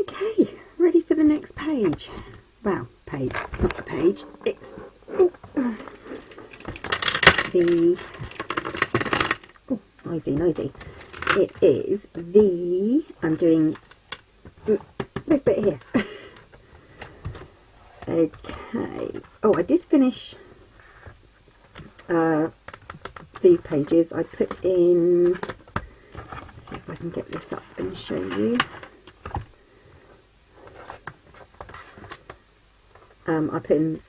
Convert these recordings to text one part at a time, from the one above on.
Okay, ready for the next page. Well, page, not a page. It's the, oh, noisy. It is the, I'm doing this bit here. Okay. Oh, I did finish these pages. I put in, let's see if I can get this up and show you. I put in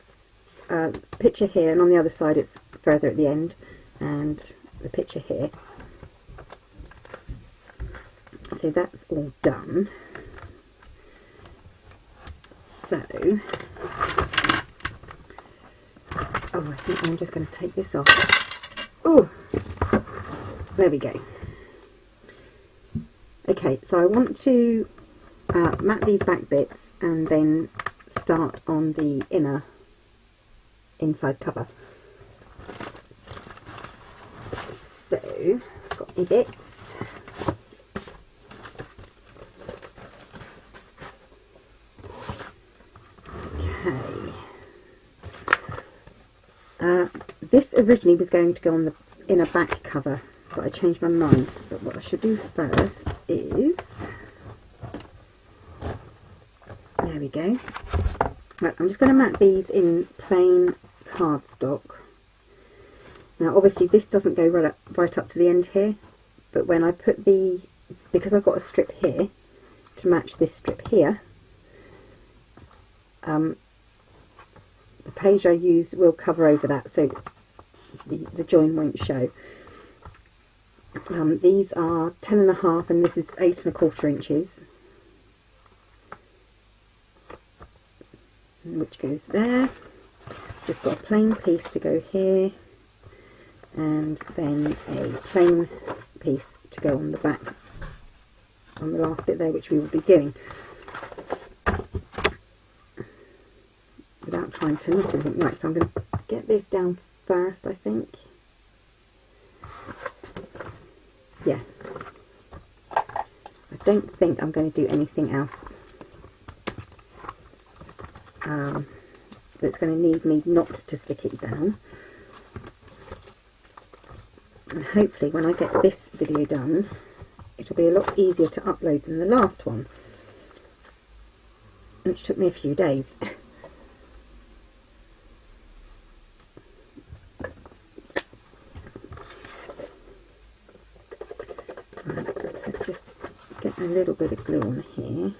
a picture here, and on the other side it's further at the end, and the picture here. So that's all done. So, oh, I think I'm just going to take this off. Oh, there we go. Okay, so I want to mat these back bits and then start on the inside cover. So, got my bits. This originally was going to go on the inner back cover, but I changed my mind. But what I should do first is, there we go. Right, I'm just going to mat these in plain cardstock. Now obviously this doesn't go right up to the end here, but when I put because I've got a strip here to match this strip here, the page I use will cover over that, so the join won't show. These are 10.5 and this is 8.25 inches, which goes there. Just got a plain piece to go here, and then a plain piece to go on the back, on the last bit there, which we will be doing. Without trying to knock anything. Right, so I'm going to get this down first, I think. Yeah. I don't think I'm going to do anything else that's going to need me not to stick it down. And hopefully when I get this video done, it'll be a lot easier to upload than the last one, which took me a few days. Let's just get a little bit of glue on here.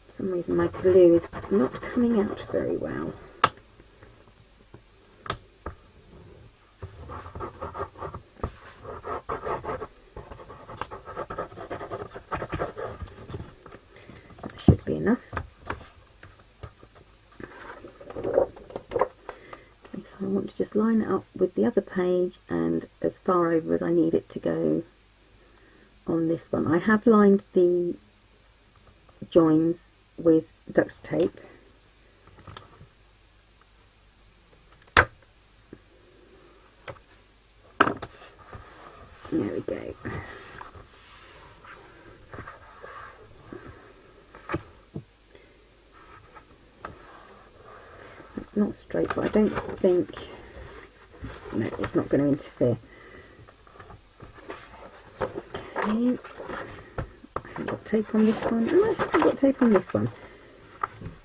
For some reason my glue is not coming out very well. That should be enough. I want to just line it up with the other page and as far over as I need it to go on this one. I have lined the joins with duct tape. There we go. It's not straight, but I don't think, no, it's not going to interfere. Okay, I haven't got tape on this one. Oh, I haven't got tape on this one.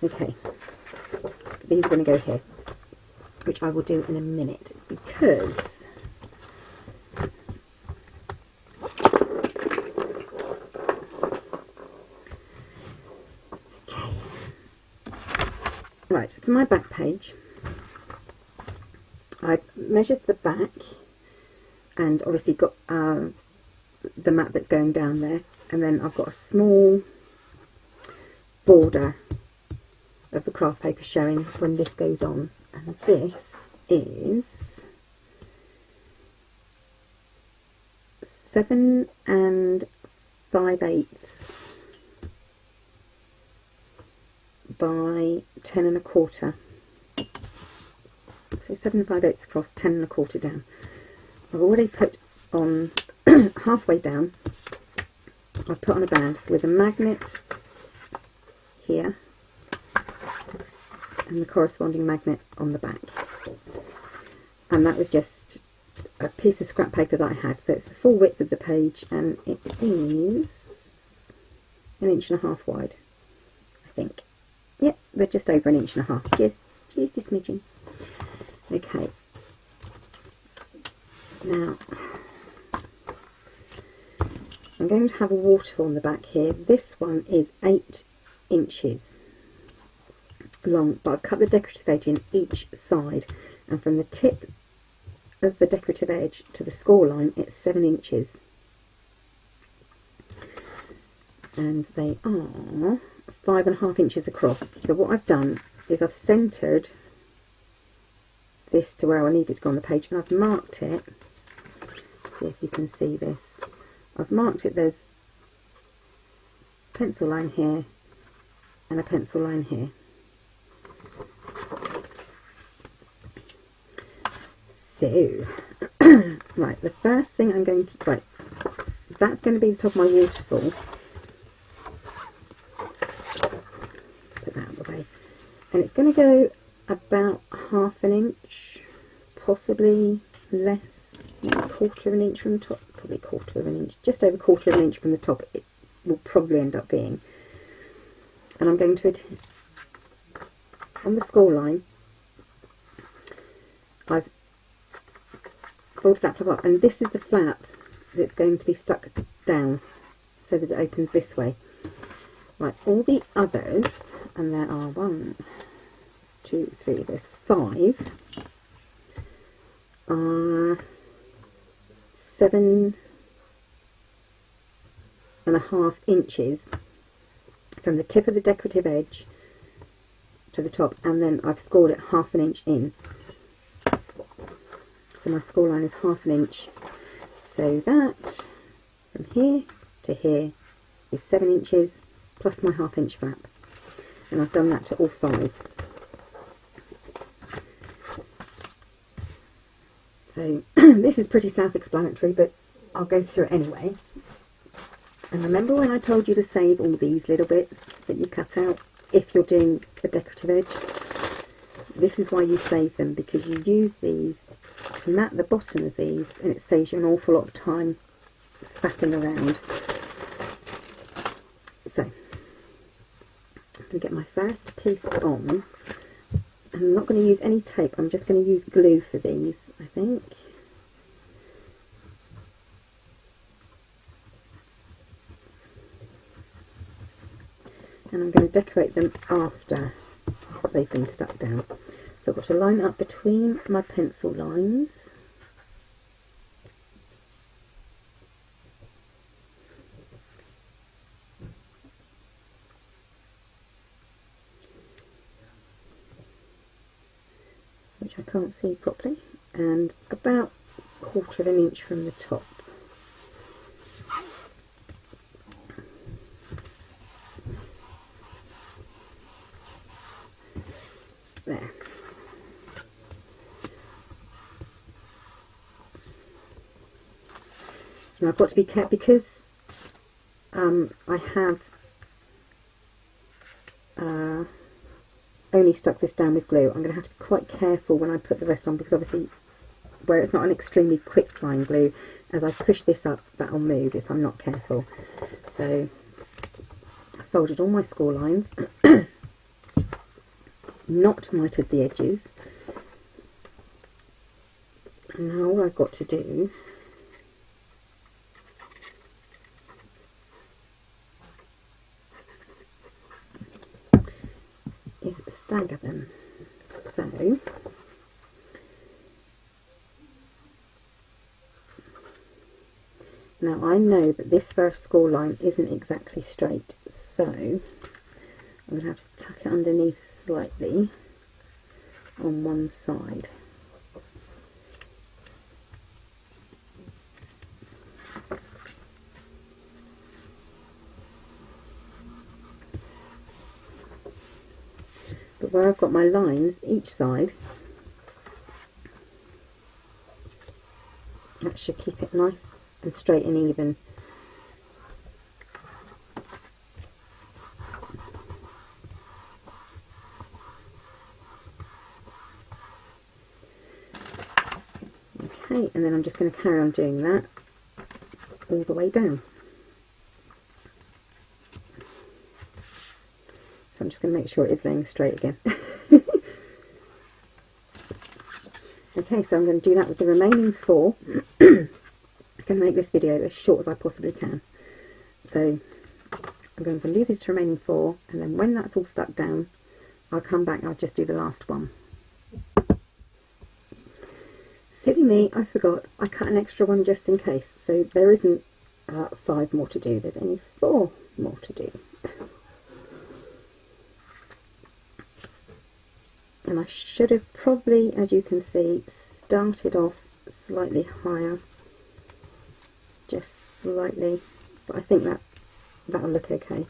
Okay, these are going to go here, which I will do in a minute, because right, for my back page, I measured the back and obviously got the mat that's going down there, and then I've got a small border of the craft paper showing when this goes on, and this is 7 5/8 by 10 1/4. So So 7 5/8 across, 10 1/4 down. I've already put on halfway down, I've put on a band with a magnet here and the corresponding magnet on the back. And that was just a piece of scrap paper that I had. So it's the full width of the page, and it is 1.5 inches wide, I think. Yep, we're just over 1.5 inches. Just a smidgen. Okay. Now, I'm going to have a waterfall on the back here. This one is 8 inches long, but I've cut the decorative edge in each side, and from the tip of the decorative edge to the score line it's 7 inches, and they are 5.5 inches across. So what I've done is I've centred this to where I need it to go on the page, and I've marked it. See if you can see this. I've marked it. There's a pencil line here and a pencil line here. So, right, the first thing I'm going to, right, that's going to be the top of my waterfall. Put that out of the way. And it's going to go about 1/2 inch, possibly less, maybe 1/4 inch from the top, probably 1/4 inch, just over 1/4 inch from the top it will probably end up being. And I'm going to, on the score line, I've folded that flap up, and this is the flap that's going to be stuck down so that it opens this way. Right, all the others, and there are 1, 2, 3, there's 5, are 7.5 inches from the tip of the decorative edge to the top, and then I've scored it 1/2 inch in. So my score line is 1/2 inch. So that from here to here is 7 inches plus my 1/2 inch flap, and I've done that to all 5. So this is pretty self-explanatory, but I'll go through it anyway. And remember when I told you to save all these little bits that you cut out if you're doing a decorative edge? This is why you save them, because you use these to mat the bottom of these, and it saves you an awful lot of time faffing around. So, I'm going to get my first piece on. I'm not going to use any tape, I'm just going to use glue for these, I think. And I'm going to decorate them after they've been stuck down. So I've got to line up between my pencil lines. Which I can't see properly, and about 1/4 inch from the top. There. Now I've got to be careful because I have only stuck this down with glue. I'm going to have to be quite careful when I put the rest on, because obviously where it's not an extremely quick drying glue, as I push this up that'll move if I'm not careful. So I folded all my score lines, not mited the edges, and now all I've got to do is stagger them. So now I know that this first score line isn't exactly straight, so I'm going to have to tuck it underneath slightly on one side. But where I've got my lines each side, That should keep it nice and straight and even. Okay, and then I'm just going to carry on doing that all the way down. So I'm just going to make sure it is laying straight again. Okay, so I'm going to do that with the remaining 4. I'm going to make this video as short as I possibly can. So I'm going to do these remaining 4, and then when that's all stuck down, I'll come back and I'll just do the last one. Silly me, I forgot. I cut an extra one just in case. So there isn't 5 more to do. There's only 4 more to do. And I should have probably, as you can see, started off slightly higher. Just slightly. But I think that'll look okay.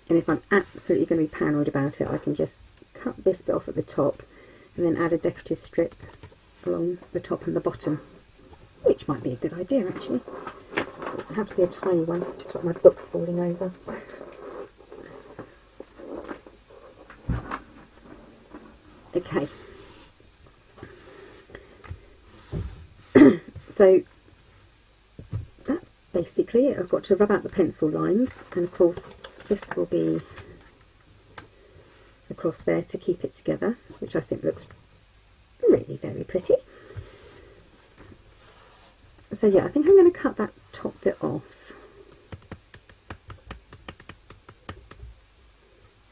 And if I'm absolutely going to be paranoid about it, I can just cut this bit off at the top and then add a decorative strip along the top and the bottom, which might be a good idea actually. It'll have to be a tiny one, just like my book's falling over. Okay. So that's basically it. I've got to rub out the pencil lines, and of course this will be across there to keep it together, which I think looks really very pretty. So yeah, I think I'm going to cut that top bit off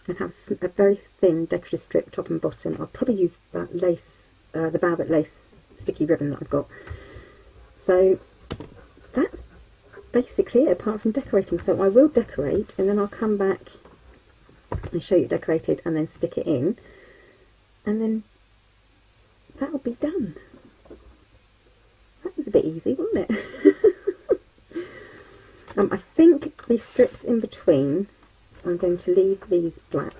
and have a very thin decorative strip top and bottom. I'll probably use that lace, the velvet lace sticky ribbon that I've got. So that's basically it, apart from decorating. So I will decorate, and then I'll come back and show you it decorated and then stick it in, and then that'll be done. That was a bit easy, wasn't it? I think these strips in between, I'm going to leave these black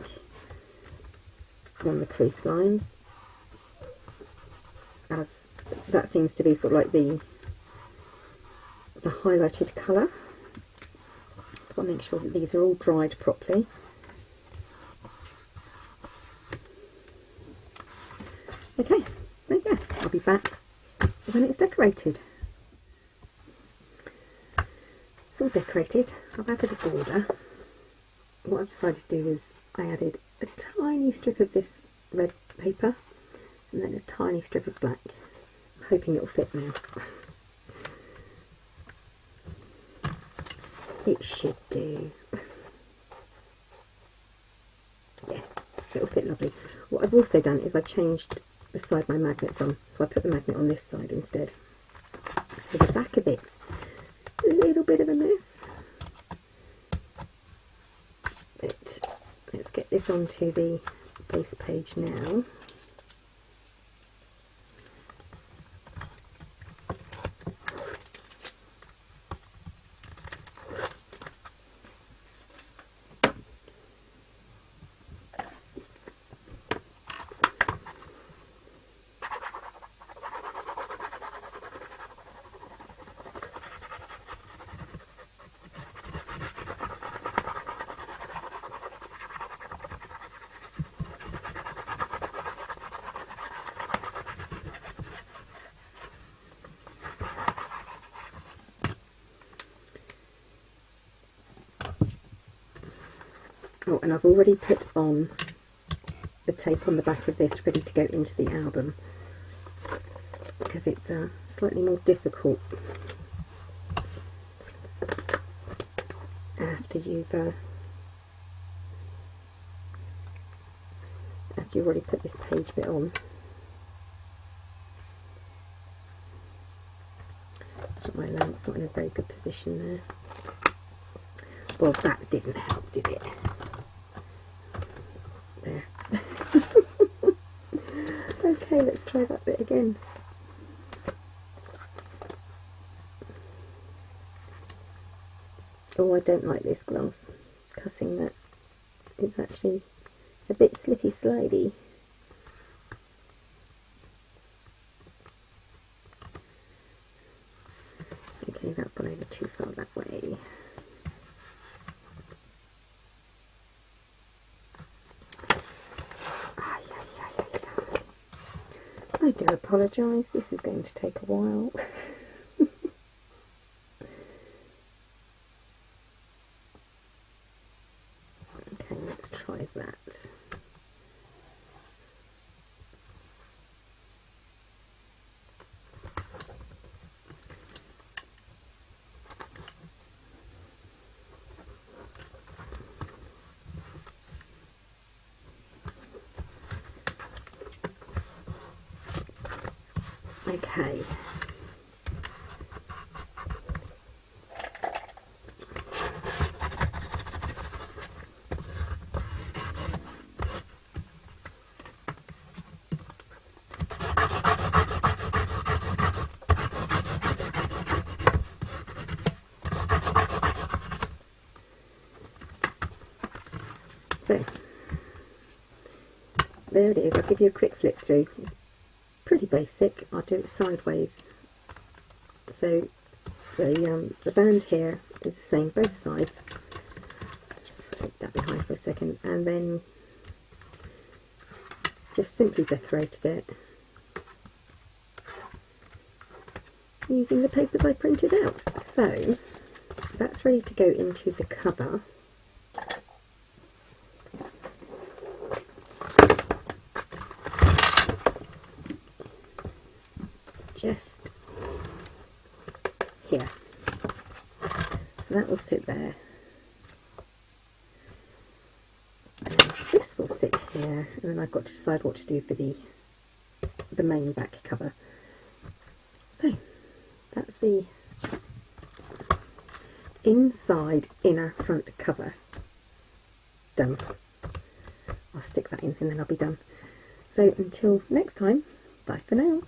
on the crease lines, as that seems to be sort of like the highlighted colour. Just want to make sure that these are all dried properly. Okay, there you go. I'll be back when it's decorated. It's all decorated. I've added a border. What I've decided to do is I added a tiny strip of this red paper and then a tiny strip of black. I'm hoping it'll fit now. It should do. Yeah, it'll fit lovely. What I've also done is I've changed the side my magnet's on, so I put the magnet on this side instead. So the back of it's a little bit of a mess, but let's get this onto the base page now. Oh, and I've already put on the tape on the back of this ready to go into the album, because it's slightly more difficult after you've already put this page bit on. My lamp's not in a very good position there. Well, that didn't help, did it? There. Okay, let's try that bit again. Oh, I don't like this glass. Cutting that it's actually a bit slippy slidey. Okay, that's gone over too far that way. I do apologise, this is going to take a while. Okay, let's try that. Okay. So, there it is. I'll give you a quick flip through. It's pretty basic. I'll do it sideways. So the band here is the same both sides. Let's put that behind for a second, and then just simply decorated it using the papers I printed out. So that's ready to go into the cover. Just here. So that will sit there. And this will sit here, and then I've got to decide what to do for the main back cover. So that's the inside inner front cover done. I'll stick that in and then I'll be done. So until next time, bye for now.